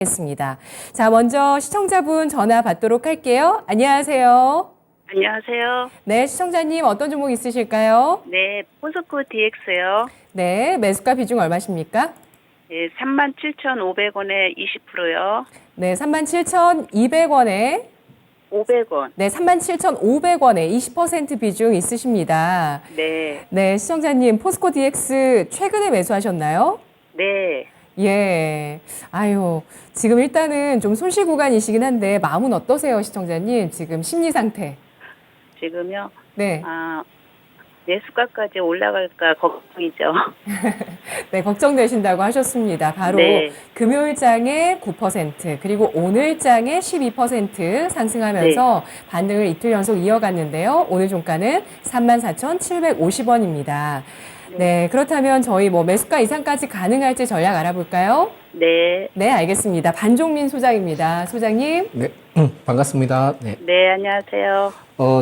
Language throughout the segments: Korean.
겠습니다. 자, 먼저 시청자분 전화 받도록 할게요. 안녕하세요. 안녕하세요. 네, 시청자님 어떤 종목 있으실까요? 네, 포스코 DX요. 네, 매수가 비중 얼마십니까? 네, 37,500원에 20%요. 네, 37,200원에 500원. 네, 37,500원에 20% 비중 있으십니다. 네, 네, 시청자님 포스코 DX 최근에 매수하셨나요? 네. 예. 아유, 지금 일단은 좀 손실 구간이시긴 한데 마음은 어떠세요, 시청자님? 지금 심리 상태. 지금요. 네. 매수가까지 올라갈까 걱정이죠. 네, 걱정되신다고 하셨습니다. 바로 네. 금요일장에 9%, 그리고 오늘장에 12% 상승하면서 반등을 이틀 연속 이어갔는데요. 오늘 종가는 34,750원입니다. 네, 그렇다면 저희 매수가 이상까지 가능할지 전략 알아볼까요? 네. 네, 알겠습니다. 반종민 소장입니다. 소장님. 네, 반갑습니다. 네. 네, 안녕하세요.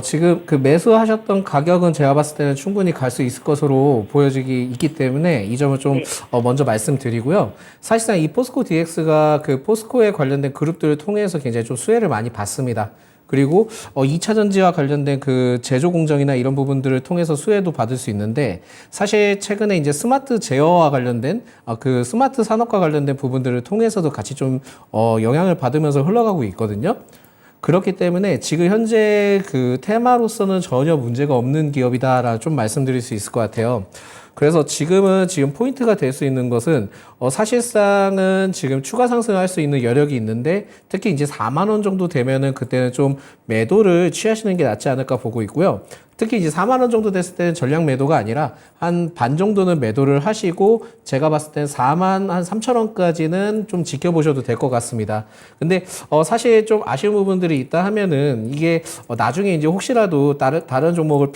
지금 그 매수하셨던 가격은 제가 봤을 때는 충분히 갈 수 있을 것으로 보여지기 있기 때문에 이 점을 좀 먼저 말씀드리고요. 사실상 이 포스코 DX가 그 포스코에 관련된 그룹들을 통해서 굉장히 좀 수혜를 많이 받습니다. 그리고 2차 전지와 관련된 그 제조 공정이나 이런 부분들을 통해서 수혜도 받을 수 있는데, 사실 최근에 이제 스마트 제어와 관련된 그 스마트 산업과 관련된 부분들을 통해서도 같이 좀 영향을 받으면서 흘러가고 있거든요. 그렇기 때문에 지금 현재 그 테마로서는 전혀 문제가 없는 기업이다라고 좀 말씀드릴 수 있을 것 같아요. 그래서 지금 포인트가 될 수 있는 것은 사실상은 지금 추가 상승할 수 있는 여력이 있는데, 특히 이제 4만 원 정도 되면은 그때는 좀 매도를 취하시는 게 낫지 않을까 보고 있고요. 특히 이제 4만 원 정도 됐을 때는 전량 매도가 아니라 한 반 정도는 매도를 하시고, 제가 봤을 땐 4만 한 3천 원까지는 좀 지켜보셔도 될 것 같습니다. 근데 사실 좀 아쉬운 부분들이 있다 하면은 이게 나중에 이제 혹시라도 다른 종목을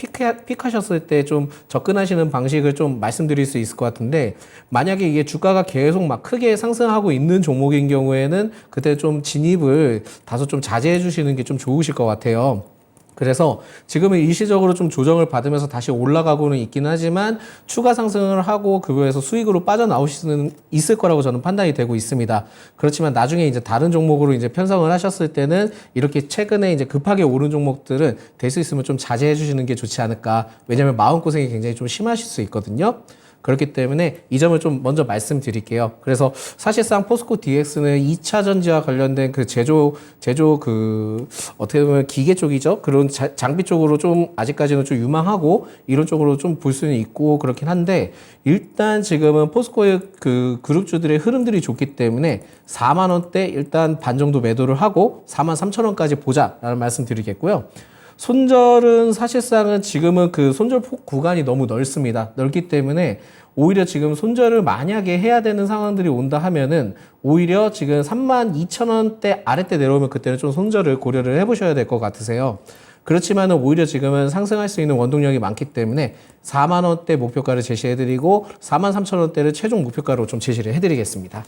픽하셨을 때 좀 접근하시는 방식을 좀 말씀드릴 수 있을 것 같은데, 만약에 이게 주가가 계속 막 크게 상승하고 있는 종목인 경우에는 그때 좀 진입을 다소 좀 자제해 주시는 게 좀 좋으실 것 같아요. 그래서 지금은 일시적으로 좀 조정을 받으면서 다시 올라가고는 있긴 하지만 추가 상승을 하고 그거에서 수익으로 빠져나오실 수는 있을 거라고 저는 판단이 되고 있습니다. 그렇지만 나중에 이제 다른 종목으로 이제 편성을 하셨을 때는 이렇게 최근에 이제 급하게 오른 종목들은 될 수 있으면 좀 자제해 주시는 게 좋지 않을까. 왜냐면 마음고생이 굉장히 좀 심하실 수 있거든요. 그렇기 때문에 이 점을 좀 먼저 말씀드릴게요. 그래서 사실상 포스코 DX는 2차 전지와 관련된 그 제조 어떻게 보면 기계 쪽이죠. 그런 장비 쪽으로 좀 아직까지는 좀 유망하고 이런 쪽으로 좀 볼 수는 있고 그렇긴 한데, 일단 지금은 포스코의 그 그룹주들의 흐름들이 좋기 때문에 4만 원대 일단 반 정도 매도를 하고 4만 3천 원까지 보자라는 말씀 드리겠고요. 손절은 사실상은 지금은 그 손절 폭 구간이 너무 넓습니다. 넓기 때문에 오히려 지금 손절을 만약에 해야 되는 상황들이 온다 하면은 오히려 지금 32,000원대 아래때 내려오면 그때는 좀 손절을 고려를 해보셔야 될 것 같으세요. 그렇지만은 오히려 지금은 상승할 수 있는 원동력이 많기 때문에 4만 원대 목표가를 제시해드리고 4만 3천 원대를 최종 목표가로 좀 제시를 해드리겠습니다.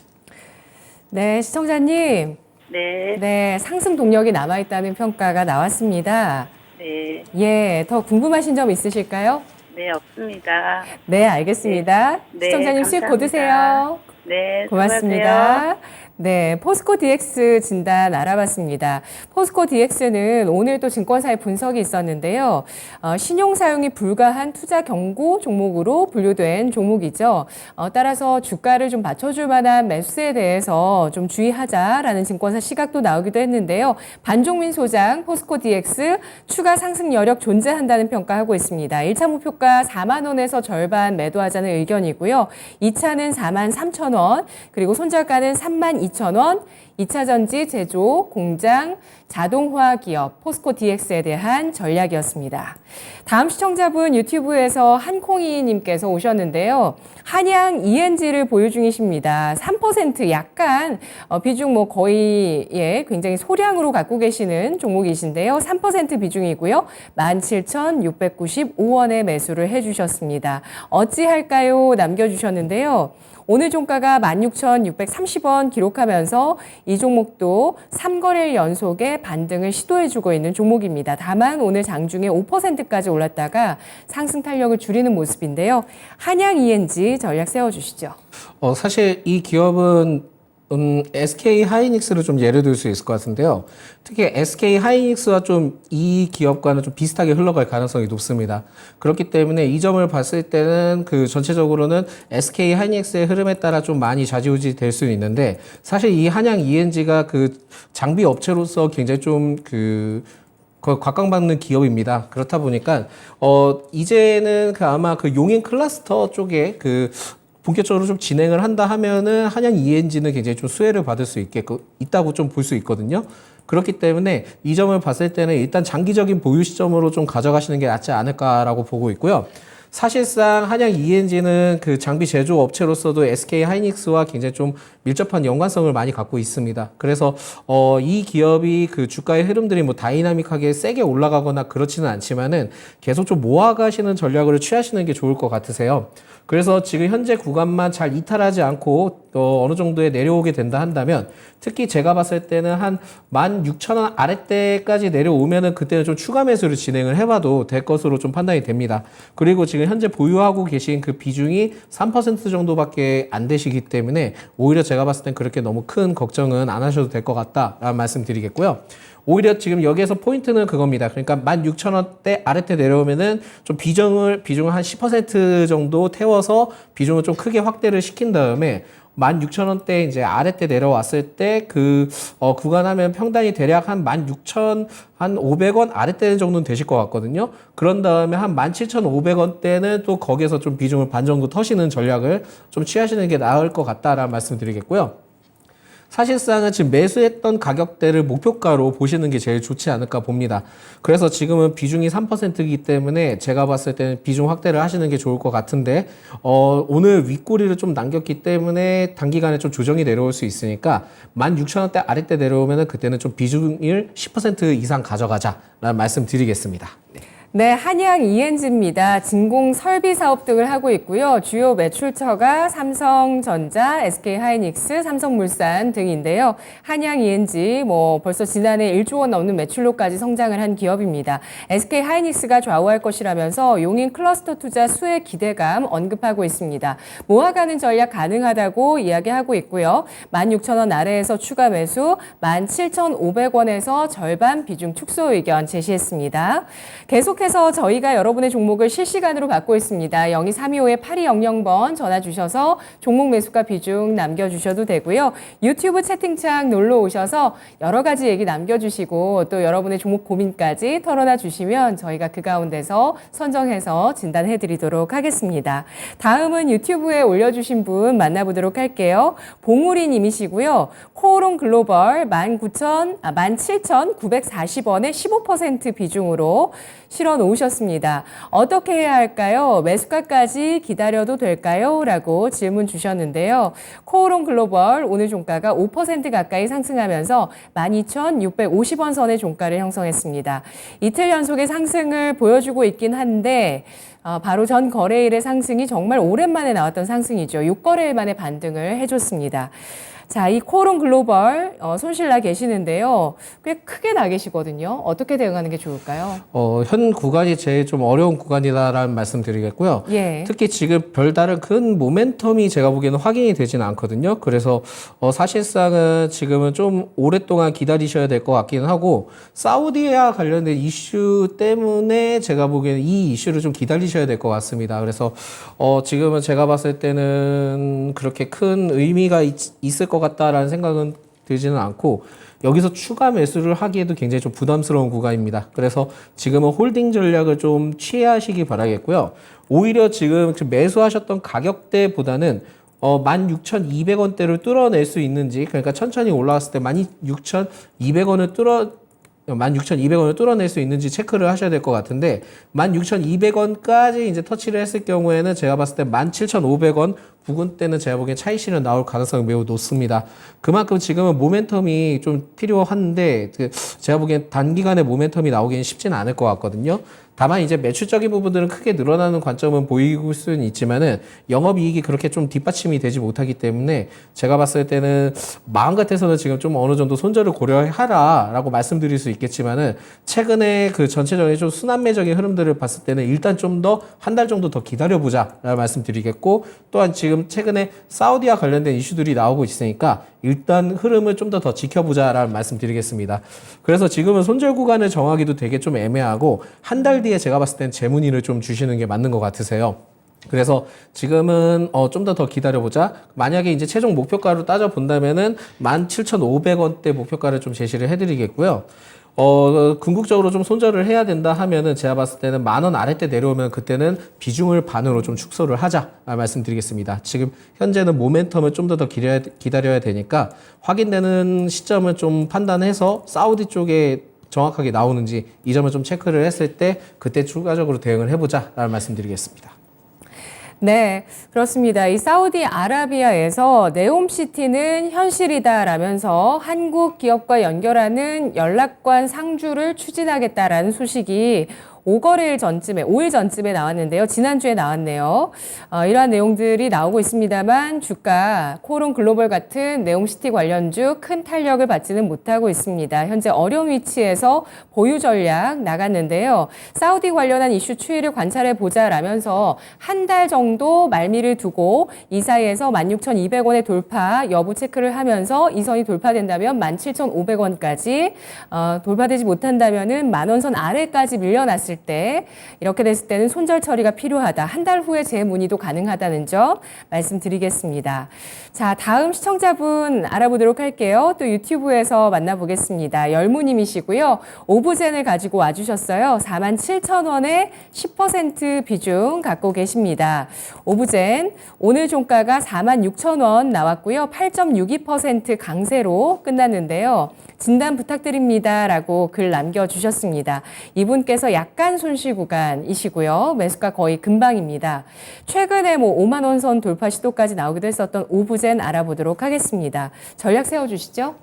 네, 시청자님. 네. 네, 상승 동력이 남아있다는 평가가 나왔습니다. 네. 예, 더 궁금하신 점 있으실까요? 네, 없습니다. 네, 알겠습니다. 네, 시청자님 수익 감사합니다. 거두세요. 네, 고맙습니다. 수고하세요. 네, 포스코 DX 진단 알아봤습니다. 포스코 DX는 오늘 또 증권사의 분석이 있었는데요. 신용 사용이 불가한 투자 경고 종목으로 분류된 종목이죠. 따라서 주가를 좀 맞춰줄 만한 매수세에 대해서 좀 주의하자라는 증권사 시각도 나오기도 했는데요. 반종민 소장, 포스코 DX 추가 상승 여력 존재한다는 평가하고 있습니다. 1차 목표가 4만 원에서 절반 매도하자는 의견이고요. 2차는 4만 3천 원, 그리고 손절가는 3만 2천 원, 2차 전지 제조, 공장, 자동화 기업, 포스코 DX에 대한 전략이었습니다. 다음 시청자분 유튜브에서 한콩이님께서 오셨는데요. 한양 ENG를 보유 중이십니다. 3% 약간 비중 거의 굉장히 소량으로 갖고 계시는 종목이신데요. 3% 비중이고요. 17,695원에 매수를 해주셨습니다. 어찌할까요? 남겨주셨는데요. 오늘 종가가 16,630원 기록하면서 이 종목도 3거래일 연속의 반등을 시도해주고 있는 종목입니다. 다만 오늘 장중에 5%까지 올랐다가 상승 탄력을 줄이는 모습인데요. 한양 ENG 전략 세워주시죠. 사실 이 기업은 SK 하이닉스를 좀 예를 들 수 있을 것 같은데요. 특히 SK 하이닉스와 좀 이 기업과는 좀 비슷하게 흘러갈 가능성이 높습니다. 그렇기 때문에 이 점을 봤을 때는 그 전체적으로는 SK 하이닉스의 흐름에 따라 좀 많이 좌지우지 될 수는 있는데 사실 이 한양 ENG가 그 장비 업체로서 굉장히 각광받는 기업입니다. 그렇다 보니까 이제는 아마 그 용인 클러스터 쪽에 본격적으로 좀 진행을 한다 하면은 한양 ENG는 굉장히 좀 수혜를 받을 수 있다고 좀 볼 수 있거든요. 그렇기 때문에 이 점을 봤을 때는 일단 장기적인 보유 시점으로 좀 가져가시는 게 낫지 않을까라고 보고 있고요. 사실상 한양 ENG는 그 장비 제조 업체로서도 SK 하이닉스와 굉장히 좀 밀접한 연관성을 많이 갖고 있습니다. 그래서 이 기업이 그 주가의 흐름들이 뭐 다이나믹하게 세게 올라가거나 그렇지는 않지만은 계속 좀 모아가시는 전략을 취하시는 게 좋을 것 같으세요. 그래서 지금 현재 구간만 잘 이탈하지 않고 어느 정도에 내려오게 된다 한다면 특히 제가 봤을 때는 한 16,000원 아래때까지 내려오면은 그때는 좀 추가 매수를 진행을 해봐도 될 것으로 좀 판단이 됩니다. 그리고 지금 현재 보유하고 계신 그 비중이 3% 정도밖에 안 되시기 때문에 오히려 제가 봤을 땐 그렇게 너무 큰 걱정은 안 하셔도 될 것 같다라는 말씀 드리겠고요. 오히려 지금 여기에서 포인트는 그겁니다. 그러니까 16,000원대 아래때 내려오면은 좀 비중을 한 10% 정도 태워서 비중을 좀 크게 확대를 시킨 다음에 16,000원대 이제 아래때 내려왔을 때 구간 하면 평단이 대략 한 16,500원 아래때 정도는 되실 것 같거든요. 그런 다음에 한 17,500원대는 또 거기에서 좀 비중을 반 정도 터시는 전략을 좀 취하시는 게 나을 것 같다라는 말씀 드리겠고요. 사실상은 지금 매수했던 가격대를 목표가로 보시는 게 제일 좋지 않을까 봅니다. 그래서 지금은 비중이 3%이기 때문에 제가 봤을 때는 비중 확대를 하시는 게 좋을 것 같은데 오늘 윗꼬리를 좀 남겼기 때문에 단기간에 좀 조정이 내려올 수 있으니까 16,000원대 아래때 내려오면은 그때는 좀 비중을 10% 이상 가져가자라는 말씀 드리겠습니다. 네, 한양 ENG입니다. 진공 설비 사업 등을 하고 있고요. 주요 매출처가 삼성전자, SK하이닉스, 삼성물산 등인데요. 한양 ENG 벌써 지난해 1조 원 넘는 매출로까지 성장을 한 기업입니다. SK하이닉스가 좌우할 것이라면서 용인 클러스터 투자 수혜 기대감 언급하고 있습니다. 모아가는 전략 가능하다고 이야기하고 있고요. 16,000원 아래에서 추가 매수, 17,500원에서 절반 비중 축소 의견 제시했습니다. 계속해서 저희가 여러분의 종목을 실시간으로 받고 있습니다. 02-325-8200번 전화 주셔서 종목 매수가 비중 남겨주셔도 되고요. 유튜브 채팅창 놀러 오셔서 여러 가지 얘기 남겨주시고 또 여러분의 종목 고민까지 털어놔 주시면 저희가 그 가운데서 선정해서 진단해드리도록 하겠습니다. 다음은 유튜브에 올려주신 분 만나보도록 할게요. 봉우리 님이시고요. 코오롱 글로벌 17,940원에 15% 비중으로 실어 놓으셨습니다. 어떻게 해야 할까요? 매수가까지 기다려도 될까요? 라고 질문 주셨는데요. 코오롱 글로벌 오늘 종가가 5% 가까이 상승하면서 12,650원 선의 종가를 형성했습니다. 이틀 연속의 상승을 보여주고 있긴 한데 바로 전 거래일의 상승이 정말 오랜만에 나왔던 상승이죠. 6거래일 만에 반등을 해줬습니다. 자, 이 코오롱 글로벌 손실 나 계시는데요. 꽤 크게 나 계시거든요. 어떻게 대응하는 게 좋을까요? 현 구간이 제일 좀 어려운 구간이다라는 말씀 드리겠고요. 예. 특히 지금 별다른 큰 모멘텀이 제가 보기에는 확인이 되지는 않거든요. 그래서 사실상은 지금은 좀 오랫동안 기다리셔야 될 것 같기는 하고 사우디와 관련된 이슈 때문에 제가 보기에는 이 이슈를 좀 기다리셔야 될 것 같습니다. 그래서 지금은 제가 봤을 때는 그렇게 큰 의미가 있을 것 같다라는 생각은 들지는 않고 여기서 추가 매수를 하기에도 굉장히 좀 부담스러운 구간입니다. 그래서 지금은 홀딩 전략을 좀 취하시기 바라겠고요. 오히려 지금 매수하셨던 가격대보다는 16,200원대를 뚫어낼 수 있는지, 그러니까 천천히 올라왔을 때 16,200원을 16,200원을 뚫어낼 수 있는지 체크를 하셔야 될 것 같은데 16,200원까지 이제 터치를 했을 경우에는 제가 봤을 때 17,500원 부근대는 제가 보기엔 차익 실현 나올 가능성이 매우 높습니다. 그만큼 지금은 모멘텀이 좀 필요한데 제가 보기엔 단기간에 모멘텀이 나오기는 쉽지는 않을 것 같거든요. 다만 이제 매출적인 부분들은 크게 늘어나는 관점은 보이고 수는 있지만은 영업이익이 그렇게 좀 뒷받침이 되지 못하기 때문에 제가 봤을 때는 마음 같아서는 지금 좀 어느 정도 손절을 고려하라라고 말씀드릴 수 있겠지만은 최근에 그 전체적인 좀 순환매적인 흐름들을 봤을 때는 일단 좀 더 한 달 정도 더 기다려보자라는 말씀드리겠고 또한 지금 지금 최근에 사우디와 관련된 이슈들이 나오고 있으니까 일단 흐름을 좀 더 지켜보자라는 말씀 드리겠습니다. 그래서 지금은 손절 구간을 정하기도 되게 좀 애매하고 한 달 뒤에 제가 봤을 땐 재문의를 좀 주시는 게 맞는 것 같으세요. 그래서 지금은 좀 더 기다려보자. 만약에 이제 최종 목표가로 따져 본다면은 17,500원대 목표가를 좀 제시를 해드리겠고요. 궁극적으로 좀 손절을 해야 된다 하면은 제가 봤을 때는 10,000원 아래때 내려오면 그때는 비중을 반으로 좀 축소를 하자 말씀드리겠습니다. 지금 현재는 모멘텀을 좀 더 기다려야 되니까 확인되는 시점을 좀 판단해서 사우디 쪽에 정확하게 나오는지 이 점을 좀 체크를 했을 때 그때 추가적으로 대응을 해보자 라는 말씀드리겠습니다. 네, 그렇습니다. 이 사우디아라비아에서 네옴시티는 현실이다라면서 한국 기업과 연결하는 연락관 상주를 추진하겠다라는 소식이 5일 전쯤에 나왔는데요. 지난주에 나왔네요. 이러한 내용들이 나오고 있습니다만 주가 코오롱 글로벌 같은 네옴시티 관련주 큰 탄력을 받지는 못하고 있습니다. 현재 어려운 위치에서 보유 전략 나갔는데요. 사우디 관련한 이슈 추이를 관찰해 보자라면서 한 달 정도 말미를 두고 이 사이에서 16,200원의 돌파 여부 체크를 하면서 이 선이 돌파된다면 17,500원까지 돌파되지 못한다면은 10,000원 선 아래까지 밀려났을 때 이렇게 됐을 때는 손절 처리가 필요하다. 한 달 후에 재문의도 가능하다는 점 말씀드리겠습니다. 자, 다음 시청자분 알아보도록 할게요. 또 유튜브에서 만나보겠습니다. 열무님이시고요. 오브젠을 가지고 와주셨어요. 47,000원에 10% 비중 갖고 계십니다. 오브젠 오늘 종가가 46,000원 나왔고요. 8.62% 강세로 끝났는데요. 진단 부탁드립니다. 라고 글 남겨주셨습니다. 이분께서 약간 손실 구간이시고요. 매수가 거의 금방입니다. 최근에 5만 원 선 돌파 시도까지 나오기도 했었던 오브젠 알아보도록 하겠습니다. 전략 세워주시죠.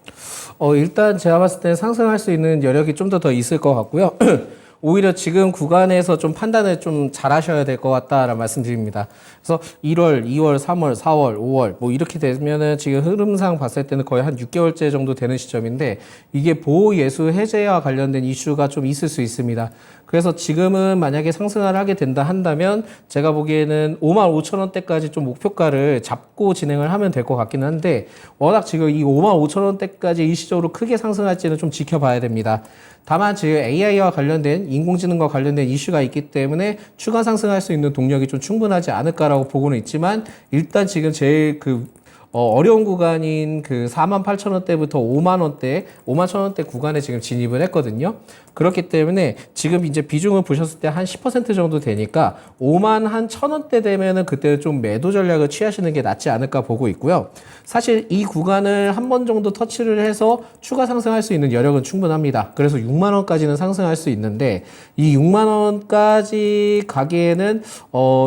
일단 제가 봤을 때 상승할 수 있는 여력이 좀 더 있을 것 같고요. 오히려 지금 구간에서 좀 판단을 좀 잘 하셔야 될 것 같다라는 말씀드립니다. 그래서 1월, 2월, 3월, 4월, 5월 이렇게 되면은 지금 흐름상 봤을 때는 거의 한 6개월째 정도 되는 시점인데 이게 보호 예수 해제와 관련된 이슈가 좀 있을 수 있습니다. 그래서 지금은 만약에 상승을 하게 된다 한다면 제가 보기에는 55,000원대까지 좀 목표가를 잡고 진행을 하면 될 것 같기는 한데 워낙 지금 이 55,000원대까지 일시적으로 크게 상승할지는 좀 지켜봐야 됩니다. 다만 지금 AI와 관련된 인공지능과 관련된 이슈가 있기 때문에 추가 상승할 수 있는 동력이 좀 충분하지 않을까라고 보고는 있지만 일단 지금 제일 어려운 구간인 48,000원대부터 51,000원대 구간에 지금 진입을 했거든요. 그렇기 때문에 지금 이제 비중을 보셨을 때 한 10% 정도 되니까 51,000원대 되면은 그때 좀 매도 전략을 취하시는 게 낫지 않을까 보고 있고요. 사실 이 구간을 한 번 정도 터치를 해서 추가 상승할 수 있는 여력은 충분합니다. 그래서 6만 원까지는 상승할 수 있는데 이 6만 원까지 가기에는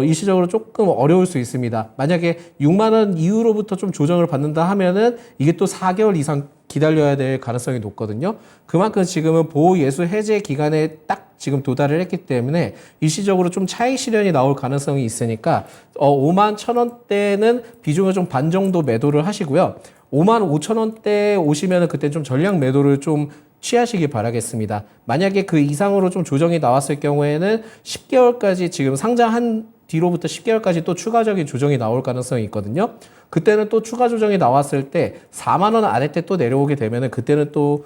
일시적으로 조금 어려울 수 있습니다. 만약에 6만 원 이후로부터 좀 조정을 받는다 하면은 이게 또 4개월 이상 기다려야 될 가능성이 높거든요. 그만큼 지금은 보호 예수 해제 기간에 딱 지금 도달을 했기 때문에 일시적으로 좀 차익 실현이 나올 가능성이 있으니까 51,000원대는 비중을 좀 반 정도 매도를 하시고요. 55,000원대 오시면은 그때 좀 전량 매도를 좀 취하시기 바라겠습니다. 만약에 그 이상으로 좀 조정이 나왔을 경우에는 10개월까지 지금 상장한 뒤로부터 10개월까지 또 추가적인 조정이 나올 가능성이 있거든요. 그때는 또 추가 조정이 나왔을 때 4만 원 아래때 또 내려오게 되면은 그때는 또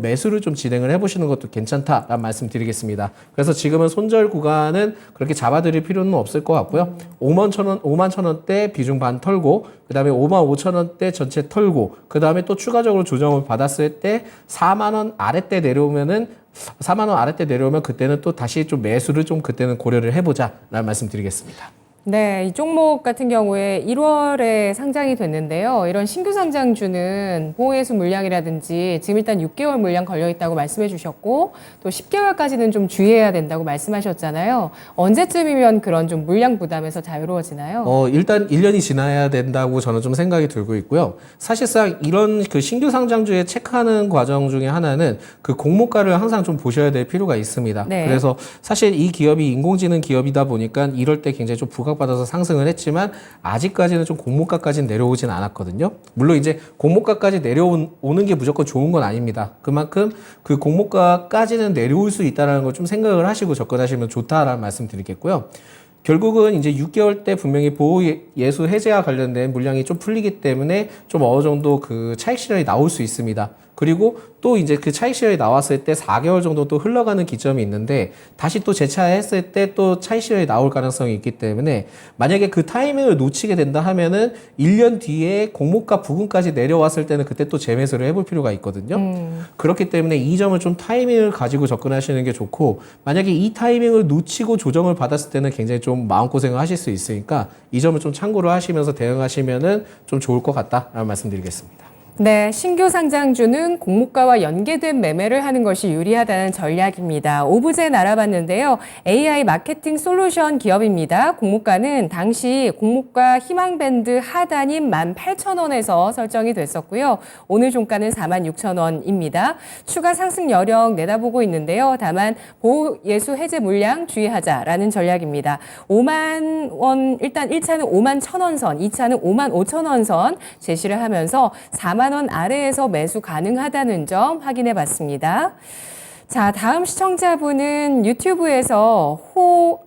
매수를 좀 진행을 해보시는 것도 괜찮다라는 말씀 드리겠습니다. 그래서 지금은 손절 구간은 그렇게 잡아드릴 필요는 없을 것 같고요. 51,000원대 비중 반 털고, 그 다음에 55,000원대 전체 털고, 그 다음에 또 추가적으로 조정을 받았을 때 4만원 아래때 내려오면 그때는 또 다시 좀 매수를 좀 그때는 고려를 해보자라는 말씀 드리겠습니다. 네, 이 종목 같은 경우에 1월에 상장이 됐는데요. 이런 신규 상장주는 보호예수 물량이라든지 지금 일단 6개월 물량 걸려 있다고 말씀해 주셨고 또 10개월까지는 좀 주의해야 된다고 말씀하셨잖아요. 언제쯤이면 그런 좀 물량 부담에서 자유로워지나요? 일단 1년이 지나야 된다고 저는 좀 생각이 들고 있고요. 사실상 이런 신규 상장주에 체크하는 과정 중에 하나는 그 공모가를 항상 좀 보셔야 될 필요가 있습니다. 네. 그래서 사실 이 기업이 인공지능 기업이다 보니까 이럴 때 굉장히 좀 받아서 상승을 했지만 아직까지는 좀 공모가까지는 내려오진 않았거든요. 물론 이제 공모가까지 내려오는 게 무조건 좋은 건 아닙니다. 그만큼 그 공모가까지는 내려올 수 있다는 걸 좀 생각을 하시고 접근하시면 좋다라는 말씀 드리겠고요. 결국은 이제 6개월 때 분명히 보호 예수 해제와 관련된 물량이 좀 풀리기 때문에 좀 어느 정도 그 차익 실현이 나올 수 있습니다. 그리고 또 이제 그 차익 실현이 나왔을 때 4개월 정도 또 흘러가는 기점이 있는데 다시 또 재차했을 때 또 차익 실현이 나올 가능성이 있기 때문에 만약에 그 타이밍을 놓치게 된다 하면은 1년 뒤에 공모가 부근까지 내려왔을 때는 그때 또 재매수를 해볼 필요가 있거든요. 그렇기 때문에 이 점은 좀 타이밍을 가지고 접근하시는 게 좋고 만약에 이 타이밍을 놓치고 조정을 받았을 때는 굉장히 좀 마음고생을 하실 수 있으니까 이 점을 좀 참고로 하시면서 대응하시면은 좀 좋을 것 같다라는 말씀드리겠습니다. 네, 신규 상장주는 공모가와 연계된 매매를 하는 것이 유리하다는 전략입니다. 오브젠 알아봤는데요. AI 마케팅 솔루션 기업입니다. 공모가는 당시 공모가 희망밴드 하단인 18,000원에서 설정이 됐었고요. 오늘 종가는 46,000원입니다. 추가 상승 여력 내다보고 있는데요. 다만 보호 예수 해제 물량 주의하자라는 전략입니다. 5만 원, 일단 1차는 5만 1,000원 선, 2차는 5만 5,000원 선 제시를 하면서 4만 원 아래에서 매수 가능하다는 점 확인해 봤습니다. 자, 다음 시청자분은 유튜브에서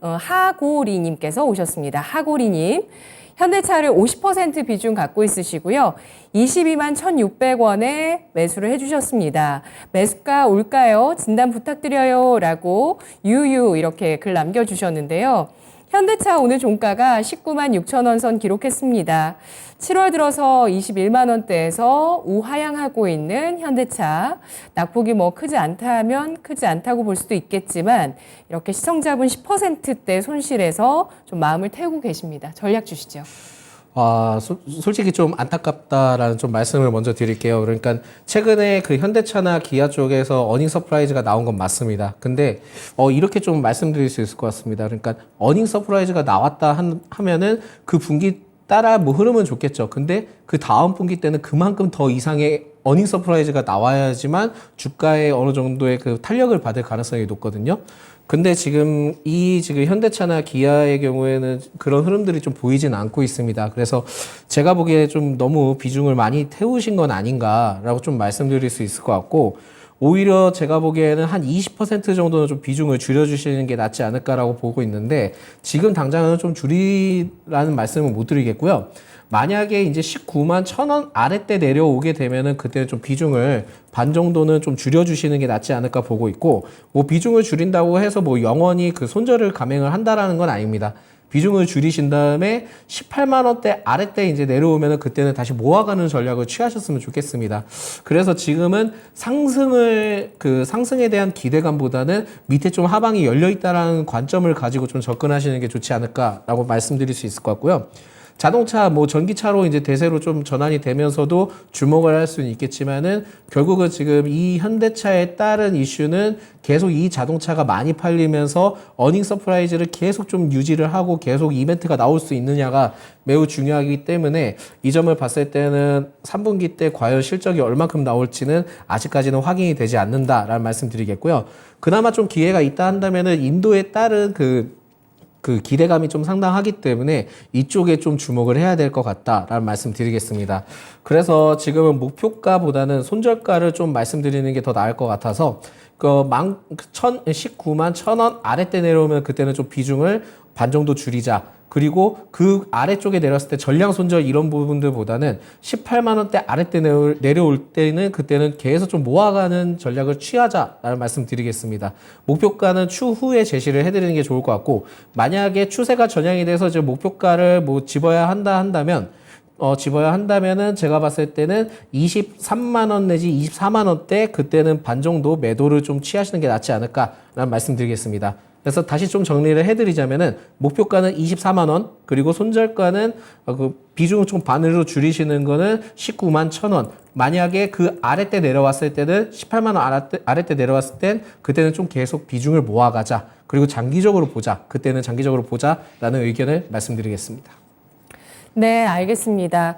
하고리님께서 오셨습니다. 하고리님. 현대차를 50% 비중 갖고 있으시고요. 22만 1,600원에 매수를 해주셨습니다. 매수가 올까요? 진단 부탁드려요. 라고 유유 이렇게 글 남겨주셨는데요. 현대차 오늘 종가가 19만 6천 원 선 기록했습니다. 7월 들어서 21만 원대에서 우하향하고 있는 현대차. 낙폭이 뭐 크지 않다면 크지 않다고 볼 수도 있겠지만 이렇게 시청자분 10%대 손실에서 좀 마음을 태우고 계십니다. 전략 주시죠. 솔직히 좀 안타깝다라는 좀 말씀을 먼저 드릴게요. 그러니까 최근에 그 현대차나 기아 쪽에서 어닝 서프라이즈가 나온 건 맞습니다. 근데 이렇게 좀 말씀드릴 수 있을 것 같습니다. 그러니까 어닝 서프라이즈가 나왔다 하면은 그 분기 따라 뭐 흐름은 좋겠죠. 근데 그 다음 분기 때는 그만큼 더 이상의 어닝 서프라이즈가 나와야지만 주가에 어느 정도의 그 탄력을 받을 가능성이 높거든요. 근데 지금 현대차나 기아의 경우에는 그런 흐름들이 좀 보이진 않고 있습니다. 그래서 제가 보기에 좀 너무 비중을 많이 태우신 건 아닌가라고 좀 말씀드릴 수 있을 것 같고, 오히려 제가 보기에는 한 20% 정도는 좀 비중을 줄여주시는 게 낫지 않을까라고 보고 있는데, 지금 당장은 좀 줄이라는 말씀은 못 드리겠고요. 만약에 이제 19만 1,000원 아래때 내려오게 되면은 그때는 좀 비중을 반 정도는 좀 줄여주시는 게 낫지 않을까 보고 있고, 뭐 비중을 줄인다고 해서 뭐 영원히 그 손절을 감행을 한다라는 건 아닙니다. 비중을 줄이신 다음에 18만 원대 아래때 이제 내려오면은 그때는 다시 모아가는 전략을 취하셨으면 좋겠습니다. 그래서 지금은 상승에 대한 기대감보다는 밑에 좀 하방이 열려 있다라는 관점을 가지고 좀 접근하시는 게 좋지 않을까라고 말씀드릴 수 있을 것 같고요. 자동차, 뭐 전기차로 이제 대세로 좀 전환이 되면서도 주목을 할 수는 있겠지만은 결국은 지금 이 현대차에 따른 이슈는 계속 이 자동차가 많이 팔리면서 어닝 서프라이즈를 계속 좀 유지를 하고 계속 이벤트가 나올 수 있느냐가 매우 중요하기 때문에 이 점을 봤을 때는 3분기 때 과연 실적이 얼만큼 나올지는 아직까지는 확인이 되지 않는다라는 말씀 드리겠고요. 그나마 좀 기회가 있다 한다면은 인도에 따른 그 기대감이 좀 상당하기 때문에 이쪽에 좀 주목을 해야 될 것 같다라는 말씀 드리겠습니다. 그래서 지금은 목표가보다는 손절가를 좀 말씀드리는 게 더 나을 것 같아서 19만 1,000원 아래때 내려오면 그때는 좀 비중을 반 정도 줄이자. 그리고 그 아래쪽에 내렸을 때 전량 손절 이런 부분들보다는 18만 원대 아래때 내려올 때는 그때는 계속 좀 모아가는 전략을 취하자라는 말씀 드리겠습니다. 목표가는 추후에 제시를 해드리는 게 좋을 것 같고, 만약에 추세가 전향이 돼서 이제 목표가를 뭐 집어야 한다면은 제가 봤을 때는 23만 원 내지 24만 원대 그때는 반 정도 매도를 좀 취하시는 게 낫지 않을까라는 말씀 드리겠습니다. 그래서 다시 좀 정리를 해드리자면은 목표가는 24만 원, 그리고 손절가는 그 비중을 좀 반으로 줄이시는 거는 19만 1,000원. 만약에 그 아래때 내려왔을 때는 18만 원 아래때 내려왔을 땐 그때는 좀 계속 비중을 모아가자. 그리고 장기적으로 보자. 그때는 장기적으로 보자라는 의견을 말씀드리겠습니다. 네, 알겠습니다.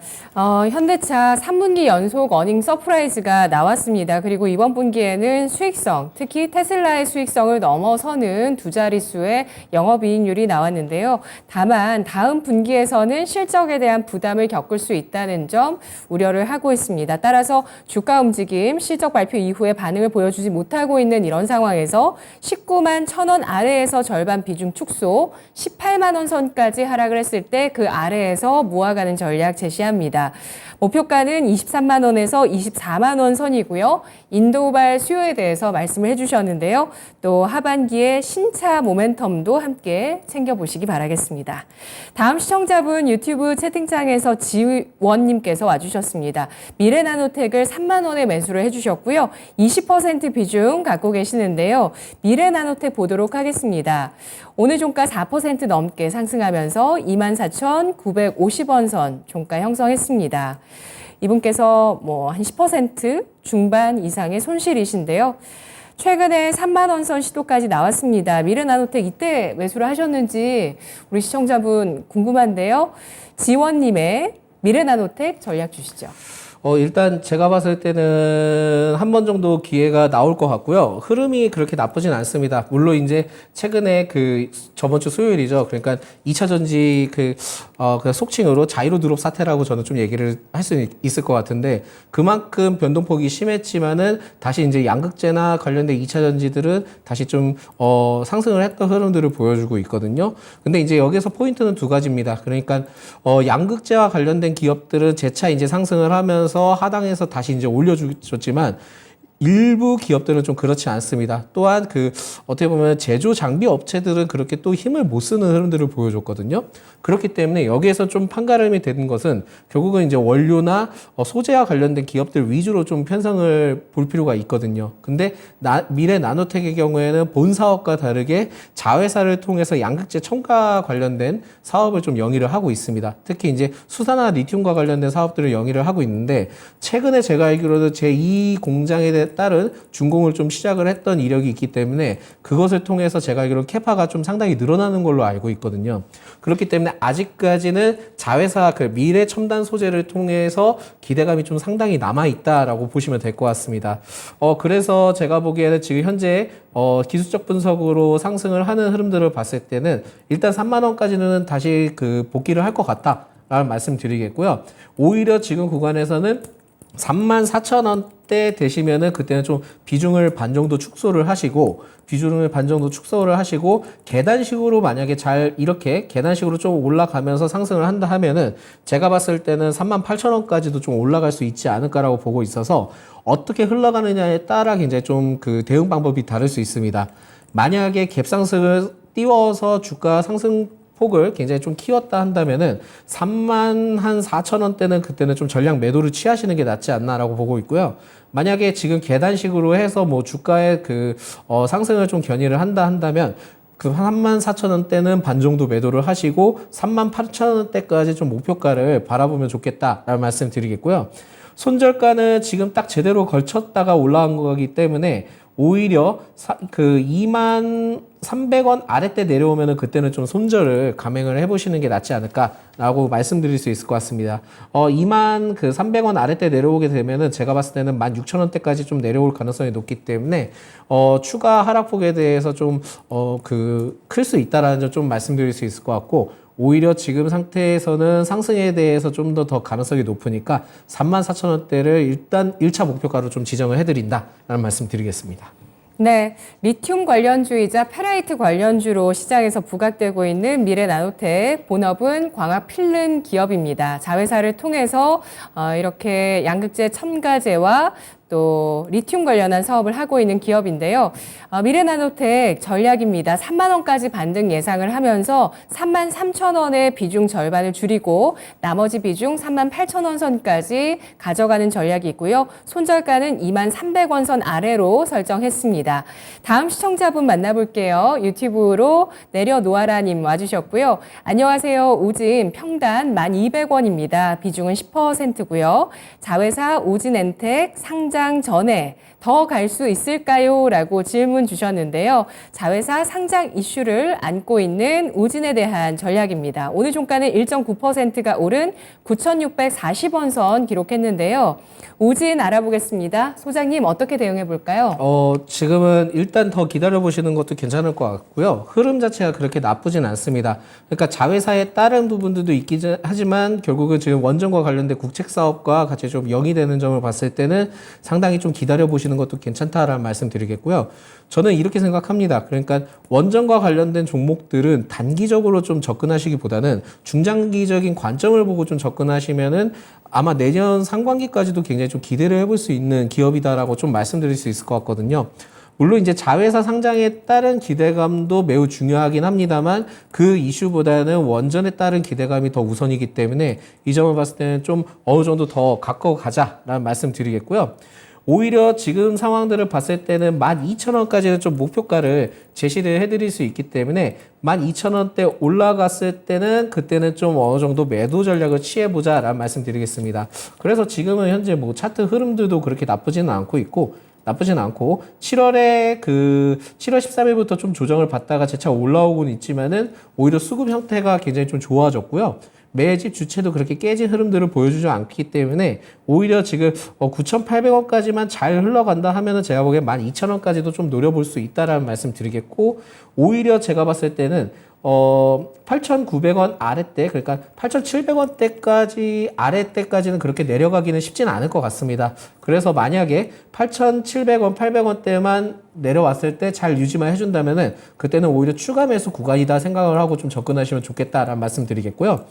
현대차 3분기 연속 어닝 서프라이즈가 나왔습니다. 그리고 이번 분기에는 수익성, 특히 테슬라의 수익성을 넘어서는 두 자릿수의 영업이익률이 나왔는데요. 다만 다음 분기에서는 실적에 대한 부담을 겪을 수 있다는 점 우려를 하고 있습니다. 따라서 주가 움직임, 실적 발표 이후에 반응을 보여주지 못하고 있는 이런 상황에서 19만 1,000원 아래에서 절반 비중 축소, 18만 원 선까지 하락을 했을 때 그 아래에서 모아가는 전략 제시합니다. 목표가는 23만 원에서 24만 원 선이고요. 인도발 수요에 대해서 말씀을 해주셨는데요. 또 하반기에 신차 모멘텀도 함께 챙겨보시기 바라겠습니다. 다음 시청자분 유튜브 채팅창에서 지원님께서 와주셨습니다. 미래나노텍을 3만 원에 매수를 해주셨고요. 20% 비중 갖고 계시는데요. 미래나노텍 보도록 하겠습니다. 오늘 종가 4% 넘게 상승하면서 24,950원 선 종가 형성했습니다. 이분께서 한 10% 중반 이상의 손실이신데요. 최근에 3만 원 선 시도까지 나왔습니다. 미래나노텍 이때 매수를 하셨는지 우리 시청자분 궁금한데요. 지원님의 미래나노텍 전략 주시죠. 일단 제가 봤을 때는 한 번 정도 기회가 나올 것 같고요. 흐름이 그렇게 나쁘진 않습니다. 물론 이제 최근에 저번 주 수요일이죠. 그러니까 2차 전지 그 속칭으로 자이로 드롭 사태라고 저는 좀 얘기를 할 수 있을 것 같은데 그만큼 변동폭이 심했지만은 다시 이제 양극재나 관련된 2차 전지들은 다시 좀 상승을 했던 흐름들을 보여주고 있거든요. 근데 이제 여기서 포인트는 두 가지입니다. 그러니까 양극재와 관련된 기업들은 재차 이제 상승을 하면서 하단에서 다시 이제 올려줬지만 일부 기업들은 좀 그렇지 않습니다. 또한 어떻게 보면 제조 장비 업체들은 그렇게 또 힘을 못 쓰는 흐름들을 보여줬거든요. 그렇기 때문에 여기에서 좀 판가름이 되는 것은 결국은 이제 원료나 소재와 관련된 기업들 위주로 좀 편성을 볼 필요가 있거든요. 근데 미래 나노텍의 경우에는 본 사업과 다르게 자회사를 통해서 양극재 첨가 관련된 사업을 좀 영위를 하고 있습니다. 특히 이제 수산화 리튬과 관련된 사업들을 영위를 하고 있는데 최근에 제가 알기로도 제2 공장에 따른 준공을 좀 시작을 했던 이력이 있기 때문에 그것을 통해서 제가 알기로 캐파가 좀 상당히 늘어나는 걸로 알고 있거든요. 그렇기 때문에 아직까지는 자회사 미래 첨단 소재를 통해서 기대감이 좀 상당히 남아있다라고 보시면 될 것 같습니다. 그래서 제가 보기에는 지금 현재 기술적 분석으로 상승을 하는 흐름들을 봤을 때는 일단 3만 원까지는 다시 복귀를 할 것 같다라는 말씀 드리겠고요. 오히려 지금 구간에서는 34,000원대 되시면은 그때는 좀 비중을 반 정도 축소를 하시고 계단식으로 만약에 이렇게 계단식으로 좀 올라가면서 상승을 한다 하면은 제가 봤을 때는 38,000원까지도 좀 올라갈 수 있지 않을까라고 보고 있어서 어떻게 흘러가느냐에 따라 굉장히 좀 대응 방법이 다를 수 있습니다. 만약에 갭상승을 띄워서 주가 상승 폭을 굉장히 좀 키웠다 한다면은 34,000원대는 그때는 좀 전략 매도를 취하시는 게 낫지 않나라고 보고 있고요. 만약에 지금 계단식으로 해서 주가의 상승을 좀 견인을 한다 한다면 34,000원대는 반 정도 매도를 하시고 38,000원대까지 좀 목표가를 바라보면 좋겠다라는 말씀 드리겠고요. 손절가는 지금 딱 제대로 걸쳤다가 올라간 거기 때문에 오히려 23,300원 아래때 내려오면은 그때는 좀 손절을 감행을 해보시는 게 낫지 않을까라고 말씀드릴 수 있을 것 같습니다. 23,300원 아래때 내려오게 되면은 제가 봤을 때는 16,000원대까지 좀 내려올 가능성이 높기 때문에 추가 하락폭에 대해서 좀 클 수 있다라는 점 좀 말씀드릴 수 있을 것 같고 오히려 지금 상태에서는 상승에 대해서 좀 더 가능성이 높으니까 34,000원대를 일단 1차 목표가로 좀 지정을 해드린다라는 말씀 드리겠습니다. 네, 리튬 관련주이자 페라이트 관련주로 시장에서 부각되고 있는 미래나노텍, 본업은 광학 필름 기업입니다. 자회사를 통해서 이렇게 양극재 첨가제와 또 리튬 관련한 사업을 하고 있는 기업인데요. 미래나노텍 전략입니다. 3만 원까지 반등 예상을 하면서 3만 3천 원의 비중 절반을 줄이고 나머지 비중 3만 8천 원 선까지 가져가는 전략이 있고요. 손절가는 2만 300원 선 아래로 설정했습니다. 다음 시청자분 만나볼게요. 유튜브로 내려놓아라님 와주셨고요. 안녕하세요. 우진 평단 1,200원입니다. 비중은 10%고요. 자회사 우진엔텍 상장 상장 전에 더 갈 수 있을까요? 라고 질문 주셨는데요. 자회사 상장 이슈를 안고 있는 우진에 대한 전략입니다. 오늘 종가는 1.9%가 오른 9,640원 선 기록했는데요. 우진 알아보겠습니다. 소장님 어떻게 대응해 볼까요? 지금은 일단 더 기다려보시는 것도 괜찮을 것 같고요. 흐름 자체가 그렇게 나쁘진 않습니다. 그러니까 자회사의 다른 부분들도 있긴 하지만 결국은 지금 원전과 관련된 국책사업과 같이 좀 영위되는 점을 봤을 때는 상당히 좀 기다려보시는 것도 괜찮다라는 말씀 드리겠고요. 저는 이렇게 생각합니다. 그러니까 원전과 관련된 종목들은 단기적으로 좀 접근하시기보다는 중장기적인 관점을 보고 좀 접근하시면은 아마 내년 상반기까지도 굉장히 좀 기대를 해볼 수 있는 기업이다라고 좀 말씀드릴 수 있을 것 같거든요. 물론 이제 자회사 상장에 따른 기대감도 매우 중요하긴 합니다만 그 이슈보다는 원전에 따른 기대감이 더 우선이기 때문에 이 점을 봤을 때는 좀 어느 정도 더 가까워 가자라는 말씀 드리겠고요. 오히려 지금 상황들을 봤을 때는 12,000원까지는 좀 목표가를 제시를 해드릴 수 있기 때문에 12,000원대 올라갔을 때는 그때는 좀 어느 정도 매도 전략을 취해보자라는 말씀 드리겠습니다. 그래서 지금은 현재 뭐 차트 흐름들도 그렇게 나쁘지는 않고 7월 13일부터 좀 조정을 받다가 재차 올라오고는 있지만은 오히려 수급 형태가 굉장히 좀 좋아졌고요. 매집 주체도 그렇게 깨진 흐름들을 보여주지 않기 때문에 오히려 지금 9,800원까지만 잘 흘러간다 하면은 제가 보기엔 12,000원까지도 좀 노려볼 수 있다라는 말씀 드리겠고, 오히려 제가 봤을 때는 8,900원 아래때, 그러니까 8,700원대까지 아래때까지는 그렇게 내려가기는 쉽지는 않을 것 같습니다. 그래서 만약에 8,700원, 800원대만 내려왔을 때 잘 유지만 해준다면은 그때는 오히려 추가 매수 구간이다 생각을 하고 좀 접근하시면 좋겠다라는 말씀 드리겠고요.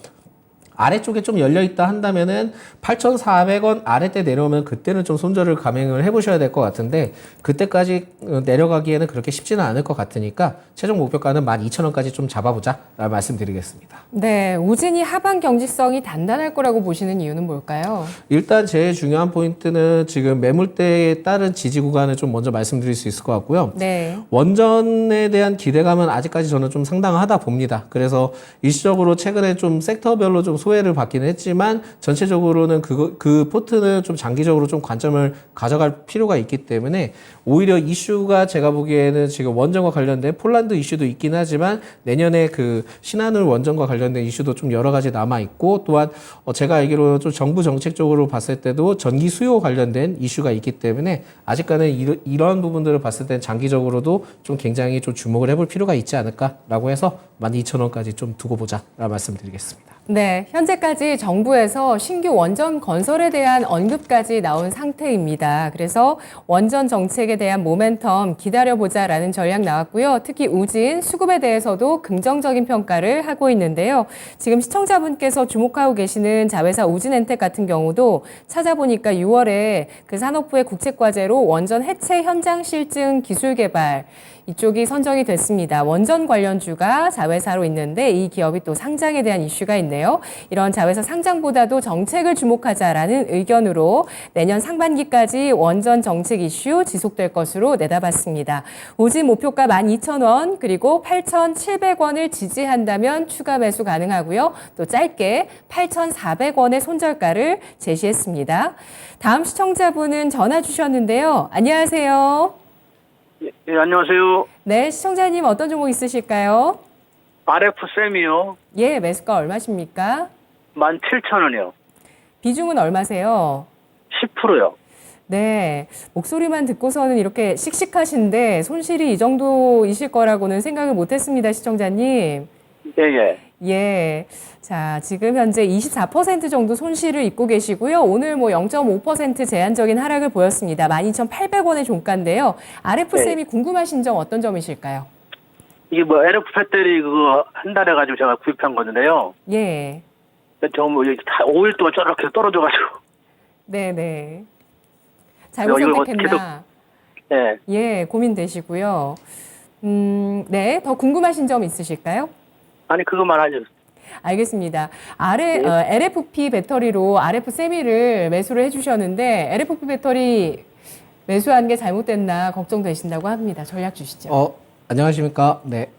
아래쪽에 좀 열려있다 한다면은 8,400원 아래때 내려오면 그때는 좀 손절을 감행을 해보셔야 될 것 같은데 그때까지 내려가기에는 그렇게 쉽지는 않을 것 같으니까 최종 목표가는 12,000원까지 좀 잡아보자 라는 말씀 드리겠습니다. 네, 우진이 하반 경직성이 단단할 거라고 보시는 이유는 뭘까요? 일단 제일 중요한 포인트는 지금 매물대에 따른 지지 구간을 좀 먼저 말씀드릴 수 있을 것 같고요. 네. 원전에 대한 기대감은 아직까지 저는 좀 상당하다 봅니다. 그래서 일시적으로 최근에 좀 섹터별로 좀 소외를 받기는 했지만 전체적으로는 그 포트는 좀 장기적으로 좀 관점을 가져갈 필요가 있기 때문에 오히려 이슈가 제가 보기에는 지금 원전과 관련된 폴란드 이슈도 있긴 하지만 내년에 그 신한울 원전과 관련된 이슈도 좀 여러 가지 남아 있고 또한 제가 알기로는 좀 정부 정책적으로 봤을 때도 전기 수요 관련된 이슈가 있기 때문에 아직까지는 이런 부분들을 봤을 때 장기적으로도 좀 굉장히 좀 주목을 해볼 필요가 있지 않을까라고 해서 12,000원까지 좀 두고 보자라는 말씀드리겠습니다. 네, 현재까지 정부에서 신규 원전 건설에 대한 언급까지 나온 상태입니다. 그래서 원전 정책에 대한 모멘텀 기다려보자라는 전략 나왔고요. 특히 우진, 수급에 대해서도 긍정적인 평가를 하고 있는데요. 지금 시청자분께서 주목하고 계시는 자회사 우진엔텍 같은 경우도 찾아보니까 6월에 그 산업부의 국책과제로 원전 해체 현장 실증 기술 개발 이쪽이 선정이 됐습니다. 원전 관련주가 자회사로 있는데 이 기업이 또 상장에 대한 이슈가 있네요. 이런 자회사 상장보다도 정책을 주목하자라는 의견으로 내년 상반기까지 원전 정책 이슈 지속될 것으로 내다봤습니다. 우진 목표가 12,000원 그리고 8,700원을 지지한다면 추가 매수 가능하고요. 또 짧게 8,400원의 손절가를 제시했습니다. 다음 시청자분은 전화 주셨는데요. 안녕하세요. 예, 안녕하세요. 네, 시청자님 어떤 종목 있으실까요? RF쌤이요. 예, 매수가 얼마십니까? 17,000원이요. 비중은 얼마세요? 10%요. 네, 목소리만 듣고서는 이렇게 씩씩하신데 손실이 이 정도이실 거라고는 생각을 못했습니다, 시청자님. 예, 예. 예. 자, 지금 현재 24% 정도 손실을 입고 계시고요. 오늘 뭐 0.5% 제한적인 하락을 보였습니다. 12,800원의 종가인데요. RF쌤이 궁금하신 점 어떤 점이실까요? 이게 뭐 LF 배터리 그거 한 달에 가지고 제가 구입한 건데요. 예. 정말 5일 동안 저렇게 떨어져가지고. 네네. 잘못 이거 선택했나? 예. 예, 고민되시고요. 네, 더 궁금하신 점 있으실까요? 아니 그것만 하죠. 알겠습니다. LFP 배터리로 RF 세미를 매수를 해주셨는데 LFP 배터리 매수한 게 잘못됐나 걱정되신다고 합니다. 전략 주시죠. 안녕하십니까? 네.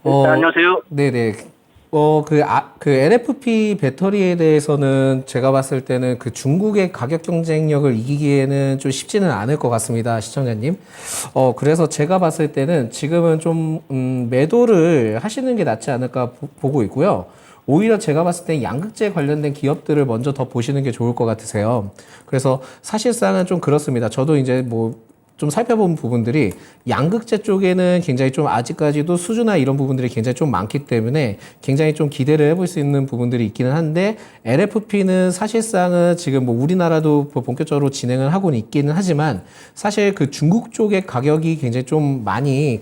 네, 안녕하세요. 네네. 그 LFP 배터리에 대해서는 제가 봤을 때는 그 중국의 가격 경쟁력을 이기기에는 좀 쉽지는 않을 것 같습니다, 시청자님. 그래서 제가 봤을 때는 지금은 좀, 매도를 하시는 게 낫지 않을까 보고 있고요. 오히려 제가 봤을 때 양극재 관련된 기업들을 먼저 더 보시는 게 좋을 것 같으세요. 그래서 사실상은 좀 그렇습니다. 저도 이제 뭐, 좀 살펴본 부분들이 양극재 쪽에는 굉장히 좀 아직까지도 수주나 이런 부분들이 굉장히 좀 많기 때문에 굉장히 좀 기대를 해볼 수 있는 부분들이 있기는 한데 LFP는 사실상은 지금 뭐 우리나라도 본격적으로 진행을 하고는 있기는 하지만 사실 그 중국 쪽의 가격이 굉장히 좀 많이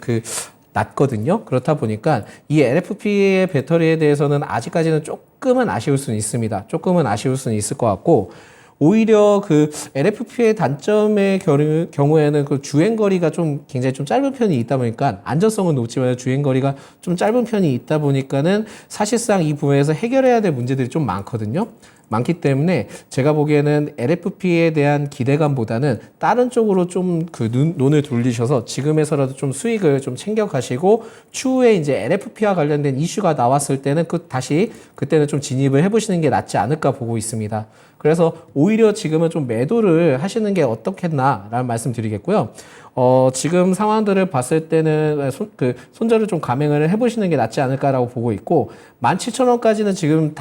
낮거든요. 그렇다 보니까 이 LFP의 배터리에 대해서는 아직까지는 조금은 아쉬울 수는 있습니다. 조금은 아쉬울 수는 있을 것 같고 오히려 그 LFP의 단점의 경우에는 그 주행거리가 좀 굉장히 좀 짧은 편이 있다 보니까 안전성은 높지만 주행거리가 좀 짧은 편이 있다 보니까는 사실상 이 부분에서 해결해야 될 문제들이 좀 많거든요. 많기 때문에 제가 보기에는 LFP에 대한 기대감보다는 다른 쪽으로 좀 그 눈을 돌리셔서 지금에서라도 좀 수익을 좀 챙겨 가시고 추후에 이제 LFP와 관련된 이슈가 나왔을 때는 다시 그때는 좀 진입을 해보시는 게 낫지 않을까 보고 있습니다. 그래서 오히려 지금은 좀 매도를 하시는 게 어떻겠나라는 말씀 드리겠고요. 지금 상황들을 봤을 때는 손절을 좀 감행을 해보시는 게 낫지 않을까라고 보고 있고 17,000원까지는 지금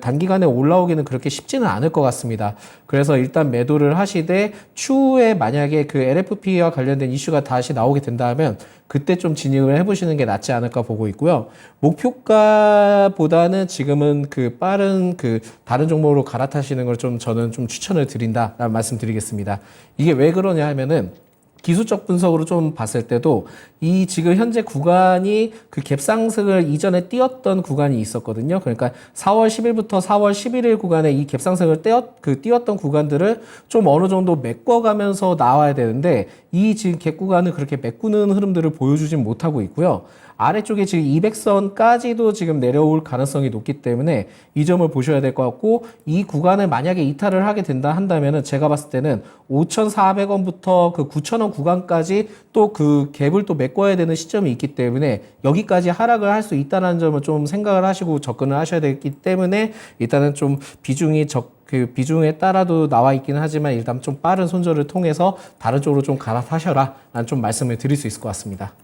단기간에 올라오기는 그렇게 쉽지는 않을 것 같습니다. 그래서 일단 매도를 하시되 추후에 만약에 그 LFP와 관련된 이슈가 다시 나오게 된다면 그때 좀 진입을 해보시는 게 낫지 않을까 보고 있고요. 목표가보다는 지금은 빠른 다른 종목으로 갈아타시는 걸 좀 저는 좀 추천을 드린다라는 말씀 드리겠습니다. 이게 왜 그러냐 하면은 기술적 분석으로 좀 봤을 때도 이 지금 현재 구간이 그 갭상승을 이전에 띄었던 구간이 있었거든요. 그러니까 4월 10일부터 4월 11일 구간에 이 갭상승을 띄었던 구간들을 좀 어느 정도 메꿔가면서 나와야 되는데 이 지금 갭 구간을 그렇게 메꾸는 흐름들을 보여주진 못하고 있고요. 아래쪽에 지금 200선까지도 지금 내려올 가능성이 높기 때문에 이 점을 보셔야 될 것 같고 이 구간을 만약에 이탈을 하게 된다 한다면은 제가 봤을 때는 5,400원부터 그 9,000원 구간까지 또 그 갭을 또 메꿔야 되는 시점이 있기 때문에 여기까지 하락을 할 수 있다는 점을 좀 생각을 하시고 접근을 하셔야 되기 때문에 일단은 좀 비중에 따라도 나와 있기는 하지만 일단 좀 빠른 손절을 통해서 다른 쪽으로 좀 갈아타셔라 라는 좀 말씀을 드릴 수 있을 것 같습니다.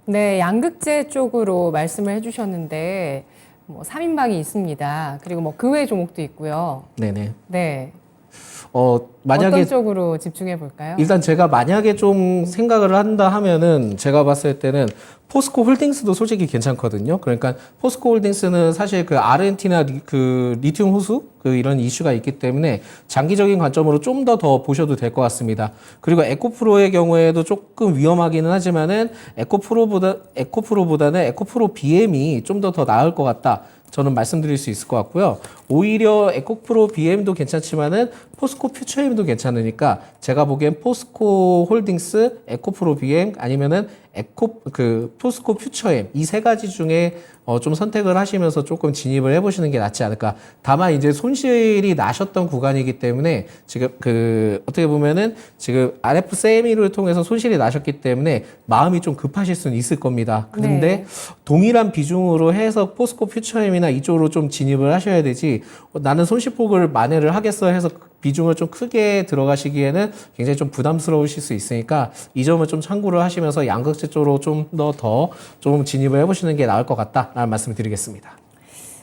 네, 양극재 쪽으로 말씀을 해주셨는데 뭐 3인방이 있습니다. 그리고 뭐 그 외 종목도 있고요. 네네. 네. 만약에 어떤 쪽으로 집중해 볼까요? 일단 제가 만약에 좀 생각을 한다 하면은 제가 봤을 때는 포스코 홀딩스도 솔직히 괜찮거든요. 그러니까 포스코 홀딩스는 사실 그 아르헨티나 리튬 호수 이런 이슈가 있기 때문에 장기적인 관점으로 좀 더 보셔도 될 것 같습니다. 그리고 에코프로의 경우에도 조금 위험하기는 하지만은 에코프로보다는 에코프로 BM이 좀 더 나을 것 같다. 저는 말씀드릴 수 있을 것 같고요. 오히려 에코프로 BM도 괜찮지만은 포스코 퓨처엠도 괜찮으니까 제가 보기엔 포스코 홀딩스, 에코프로 BM 아니면은 포스코 퓨처엠 이 세 가지 중에 좀 선택을 하시면서 조금 진입을 해보시는 게 낫지 않을까. 다만 이제 손실이 나셨던 구간이기 때문에 지금 어떻게 보면은 지금 RF 세미를 통해서 손실이 나셨기 때문에 마음이 좀 급하실 수는 있을 겁니다. 그런데 네. 동일한 비중으로 해서 포스코 퓨처엠이나 이쪽으로 좀 진입을 하셔야 되지 나는 손실폭을 만회를 하겠어 해서 비중을 좀 크게 들어가시기에는 굉장히 좀 부담스러우실 수 있으니까 이 점을 좀 참고를 하시면서 양극재 쪽으로 좀 더 좀 진입을 해보시는 게 나을 것 같다라는 말씀을 드리겠습니다.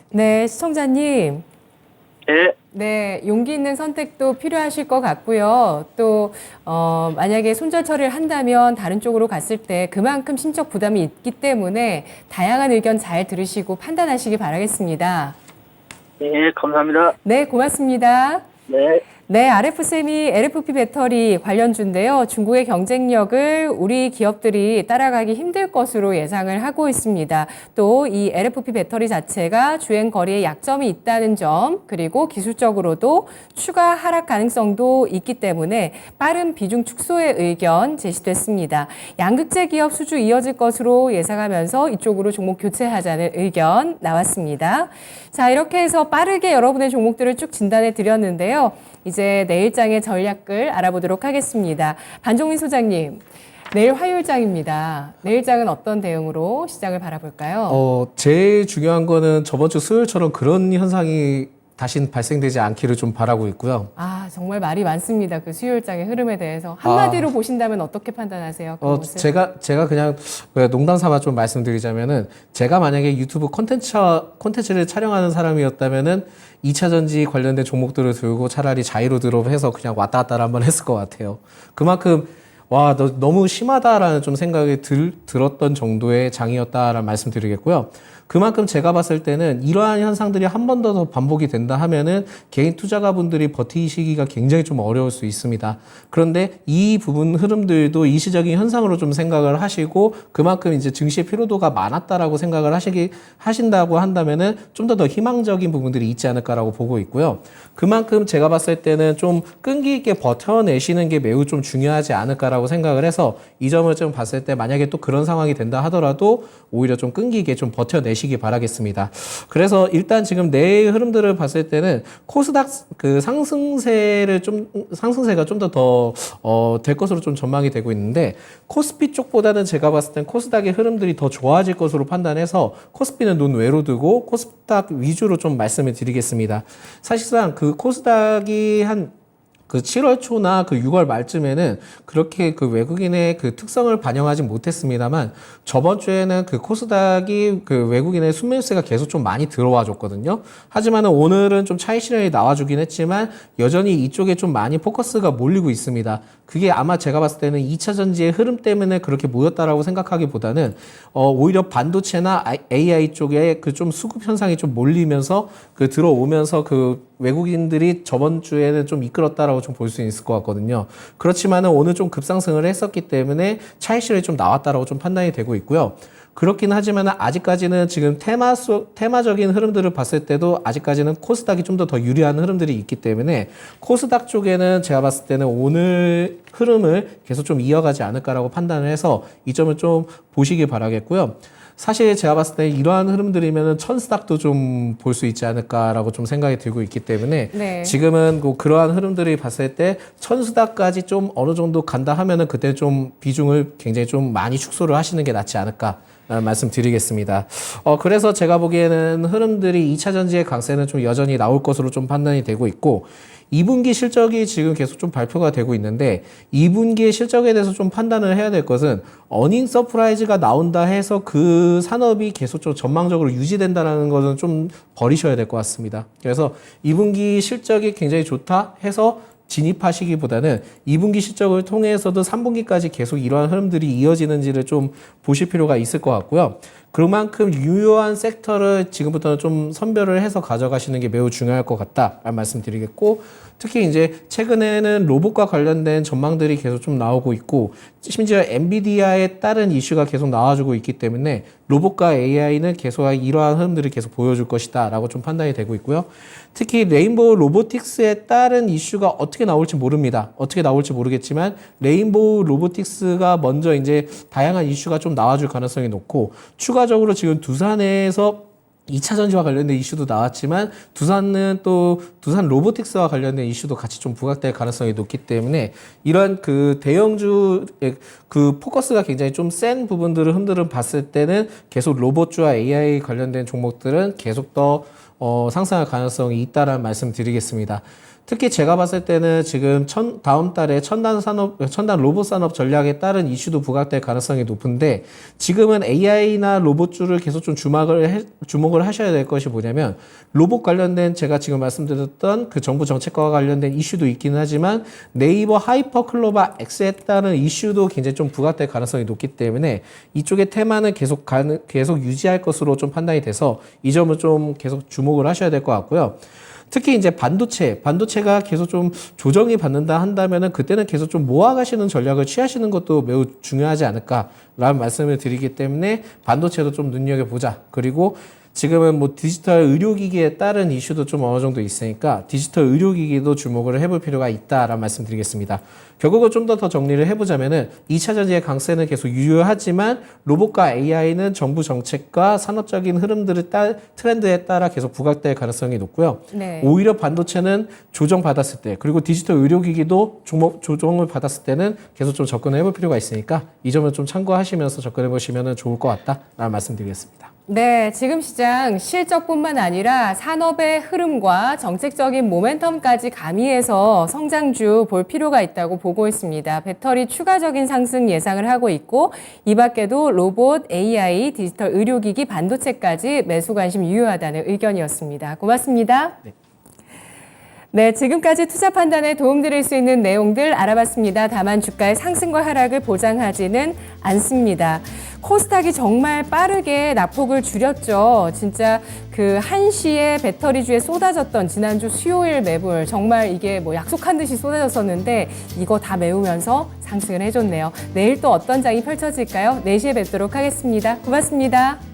네, 시청자님. 예, 네, 용기 있는 선택도 필요하실 것 같고요. 또 만약에 손절 처리를 한다면 다른 쪽으로 갔을 때 그만큼 심적 부담이 있기 때문에 다양한 의견 잘 들으시고 판단하시기 바라겠습니다. 예, 감사합니다. 네, 고맙습니다. 네. 네, RF세미 LFP 배터리 관련주인데요. 중국의 경쟁력을 우리 기업들이 따라가기 힘들 것으로 예상을 하고 있습니다. 또 이 LFP 배터리 자체가 주행 거리에 약점이 있다는 점, 그리고 기술적으로도 추가 하락 가능성도 있기 때문에 빠른 비중 축소의 의견 제시됐습니다. 양극재 기업 수주 이어질 것으로 예상하면서 이쪽으로 종목 교체하자는 의견 나왔습니다. 자, 이렇게 해서 빠르게 여러분의 종목들을 쭉 진단해 드렸는데요. 이제 내일장의 전략을 알아보도록 하겠습니다. 반종민 소장님, 내일 화요일장입니다. 내일장은 어떤 대응으로 시장을 바라볼까요? 제일 중요한 거는 저번 주 수요일처럼 그런 현상이 다신 발생되지 않기를 좀 바라고 있고요. 아, 정말 말이 많습니다. 그 수요일장의 흐름에 대해서. 한마디로 보신다면 어떻게 판단하세요? 그 모습? 제가 그냥 농담 삼아 좀 말씀드리자면은 제가 만약에 유튜브 콘텐츠를 촬영하는 사람이었다면은 2차 전지 관련된 종목들을 들고 차라리 자이로 드롭해서 그냥 왔다 갔다 한번 했을 것 같아요. 그만큼 와, 너무 심하다라는 좀 생각이 들었던 정도의 장이었다라는 말씀 드리겠고요. 그만큼 제가 봤을 때는 이러한 현상들이 한 번 더 반복이 된다 하면은 개인 투자가분들이 버티시기가 굉장히 좀 어려울 수 있습니다. 그런데 이 부분 흐름들도 일시적인 현상으로 좀 생각을 하시고 그만큼 이제 증시의 피로도가 많았다라고 생각을 하신다고 한다면은 좀 더 희망적인 부분들이 있지 않을까라고 보고 있고요. 그만큼 제가 봤을 때는 좀 끈기 있게 버텨내시는 게 매우 좀 중요하지 않을까라고 생각을 해서 이 점을 좀 봤을 때 만약에 또 그런 상황이 된다 하더라도 오히려 좀 끈기 있게 좀 버텨내시기 바라겠습니다. 그래서 일단 지금 내일 흐름들을 봤을 때는 코스닥 그 상승세가 좀 더 될 것으로 좀 전망이 되고 있는데 코스피 쪽보다는 제가 봤을 땐 코스닥의 흐름들이 더 좋아질 것으로 판단해서 코스피는 논외로 두고 코스닥 위주로 좀 말씀을 드리겠습니다. 사실상 그 코스닥이 그 7월 초나 그 6월 말쯤에는 그렇게 그 외국인의 그 특성을 반영하지 못했습니다만 저번 주에는 그 코스닥이 그 외국인의 순매수세가 계속 좀 많이 들어와 줬거든요. 하지만 오늘은 좀 차익 실현이 나와주긴 했지만 여전히 이쪽에 좀 많이 포커스가 몰리고 있습니다. 그게 아마 제가 봤을 때는 2차 전지의 흐름 때문에 그렇게 모였다라고 생각하기보다는 오히려 반도체나 AI 쪽에 그 좀 수급 현상이 좀 몰리면서 그 들어오면서 그 외국인들이 저번 주에는 좀 이끌었다라고 좀 볼 수 있을 것 같거든요. 그렇지만은 오늘 좀 급상승을 했었기 때문에 차익 실현이 좀 나왔다라고 좀 판단이 되고 있고요. 그렇긴 하지만 아직까지는 지금 테마적인 흐름들을 봤을 때도 아직까지는 코스닥이 좀 더 유리한 흐름들이 있기 때문에 코스닥 쪽에는 제가 봤을 때는 오늘 흐름을 계속 좀 이어가지 않을까라고 판단을 해서 이 점을 좀 보시기 바라겠고요. 사실 제가 봤을 때 이러한 흐름들이면 천스닥도 좀 볼 수 있지 않을까라고 좀 생각이 들고 있기 때문에 네. 지금은 뭐 그러한 흐름들이 봤을 때 천스닥까지 좀 어느 정도 간다 하면은 그때 좀 비중을 굉장히 좀 많이 축소를 하시는 게 낫지 않을까. 말씀드리겠습니다. 그래서 제가 보기에는 흐름들이 2차 전지의 강세는 좀 여전히 나올 것으로 좀 판단이 되고 있고 2분기 실적이 지금 계속 좀 발표가 되고 있는데 2분기의 실적에 대해서 좀 판단을 해야 될 것은 어닝 서프라이즈가 나온다 해서 그 산업이 계속 좀 전망적으로 유지된다는 것은 좀 버리셔야 될 것 같습니다. 그래서 2분기 실적이 굉장히 좋다 해서 진입하시기보다는 2분기 실적을 통해서도 3분기까지 계속 이러한 흐름들이 이어지는지를 좀 보실 필요가 있을 것 같고요. 그만큼 유효한 섹터를 지금부터는 좀 선별을 해서 가져가시는 게 매우 중요할 것 같다라는 말씀드리겠고 특히 이제 최근에는 로봇과 관련된 전망들이 계속 좀 나오고 있고 심지어 엔비디아에 따른 이슈가 계속 나와주고 있기 때문에 로봇과 AI는 계속 이러한 흐름들을 계속 보여줄 것이다 라고 좀 판단이 되고 있고요. 특히 레인보우 로보틱스에 따른 이슈가 어떻게 나올지 모릅니다. 어떻게 나올지 모르겠지만 레인보우 로보틱스가 먼저 이제 다양한 이슈가 좀 나와줄 가능성이 높고 추가적으로 지금 두산에서 2차 전지와 관련된 이슈도 나왔지만 두산은 또 두산 로보틱스와 관련된 이슈도 같이 좀 부각될 가능성이 높기 때문에 이런 그 대형주의 그 포커스가 굉장히 좀 센 부분들을 흔들어 봤을 때는 계속 로봇주와 AI 관련된 종목들은 계속 더 상승할 가능성이 있다라는 말씀 드리겠습니다. 특히 제가 봤을 때는 지금 다음 달에 첨단 로봇 산업 전략에 따른 이슈도 부각될 가능성이 높은데 지금은 AI나 로봇주를 계속 좀 주목을 하셔야 될 것이 뭐냐면 로봇 관련된 제가 지금 말씀드렸던 그 정부 정책과 관련된 이슈도 있기는 하지만 네이버 하이퍼 클로바 X에 따른 이슈도 굉장히 좀 부각될 가능성이 높기 때문에 이쪽의 테마는 계속 유지할 것으로 좀 판단이 돼서 이 점은 좀 계속 주목을 하셔야 될 것 같고요. 특히 이제 반도체가 계속 좀 조정이 받는다 한다면은 그때는 계속 좀 모아가시는 전략을 취하시는 것도 매우 중요하지 않을까라는 말씀을 드리기 때문에 반도체도 좀 눈여겨보자. 그리고 지금은 뭐 디지털 의료기기에 따른 이슈도 좀 어느 정도 있으니까 디지털 의료기기도 주목을 해볼 필요가 있다라는 말씀 드리겠습니다. 결국은 좀 더 정리를 해보자면은 2차 전지의 강세는 계속 유효하지만 로봇과 AI는 정부 정책과 산업적인 트렌드에 따라 계속 부각될 가능성이 높고요. 네. 오히려 반도체는 조정받았을 때 그리고 디지털 의료기기도 조정을 받았을 때는 계속 좀 접근을 해볼 필요가 있으니까 이 점을 좀 참고하시면서 접근해 보시면 좋을 것 같다라는 말씀 드리겠습니다. 네, 지금 시장 실적뿐만 아니라 산업의 흐름과 정책적인 모멘텀까지 가미해서 성장주 볼 필요가 있다고 보고 있습니다. 배터리 추가적인 상승 예상을 하고 있고 이 밖에도 로봇, AI, 디지털 의료기기, 반도체까지 매수 관심 유효하다는 의견이었습니다. 고맙습니다. 네, 지금까지 투자 판단에 도움드릴 수 있는 내용들 알아봤습니다. 다만 주가의 상승과 하락을 보장하지는 않습니다. 코스닥이 정말 빠르게 낙폭을 줄였죠. 진짜 그 1시에 배터리주에 쏟아졌던 지난주 수요일 매물 정말 이게 뭐 약속한 듯이 쏟아졌었는데 이거 다 메우면서 상승을 해줬네요. 내일 또 어떤 장이 펼쳐질까요? 4시에 뵙도록 하겠습니다. 고맙습니다.